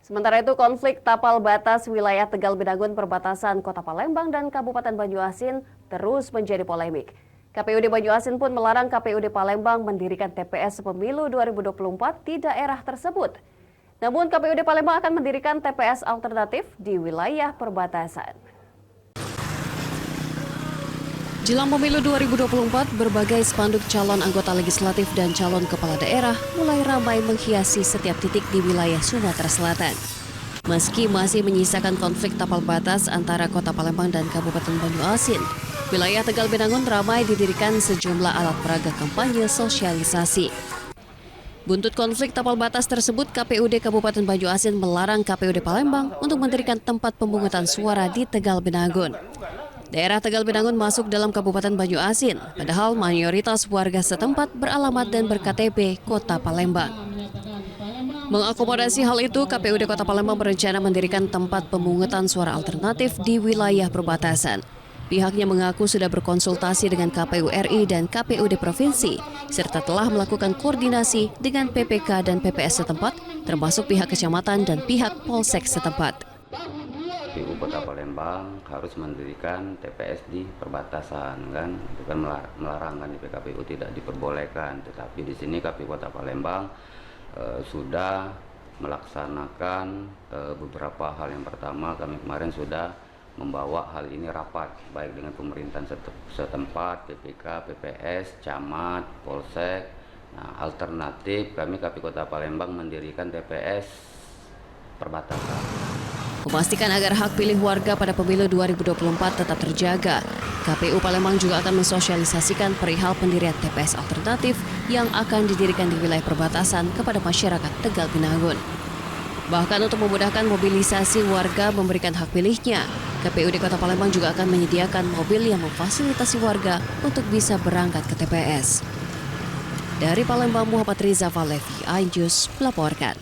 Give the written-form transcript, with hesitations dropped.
Sementara itu, konflik tapal batas wilayah Tegal Binangun perbatasan Kota Palembang dan Kabupaten Banyuasin terus menjadi polemik. KPUD Banyuasin pun melarang KPUD Palembang mendirikan TPS pemilu 2024 di daerah tersebut. Namun KPUD Palembang akan mendirikan TPS alternatif di wilayah perbatasan. Jelang pemilu 2024, berbagai spanduk calon anggota legislatif dan calon kepala daerah mulai ramai menghiasi setiap titik di wilayah Sumatera Selatan. Meski masih menyisakan konflik tapal batas antara Kota Palembang dan Kabupaten Banyuasin, wilayah Tegal Binangun ramai didirikan sejumlah alat peraga kampanye sosialisasi. Buntut konflik tapal batas tersebut, KPUD Kabupaten Banyuasin melarang KPUD Palembang untuk mendirikan tempat pemungutan suara di Tegal Binangun. Daerah Tegal Binangun masuk dalam Kabupaten Banyuasin, padahal mayoritas warga setempat beralamat dan ber-KTP Kota Palembang. Mengakomodasi hal itu, KPUD Kota Palembang berencana mendirikan tempat pemungutan suara alternatif di wilayah perbatasan. Pihaknya mengaku sudah berkonsultasi dengan KPU RI dan KPUD Provinsi, serta telah melakukan koordinasi dengan PPK dan PPS setempat, termasuk pihak kecamatan dan pihak Polsek setempat. KPU Kota Palembang harus mendirikan TPS di perbatasan, kan? Itu kan melarang, kan, di PKPU tidak diperbolehkan. Tetapi di sini KPU Kota Palembang sudah melaksanakan beberapa hal. Yang pertama, kami kemarin sudah membawa hal ini rapat baik dengan pemerintahan setempat, PPK, PPS, camat, Polsek. Nah, alternatif kami KPU Kota Palembang mendirikan TPS perbatasan. Memastikan agar hak pilih warga pada pemilu 2024 tetap terjaga, KPU Palembang juga akan mensosialisasikan perihal pendirian TPS alternatif yang akan didirikan di wilayah perbatasan kepada masyarakat Tegal Binangun. Bahkan untuk memudahkan mobilisasi warga memberikan hak pilihnya, KPUD Kota Palembang juga akan menyediakan mobil yang memfasilitasi warga untuk bisa berangkat ke TPS. Dari Palembang, Muhammad Riza Valevi, iNews melaporkan.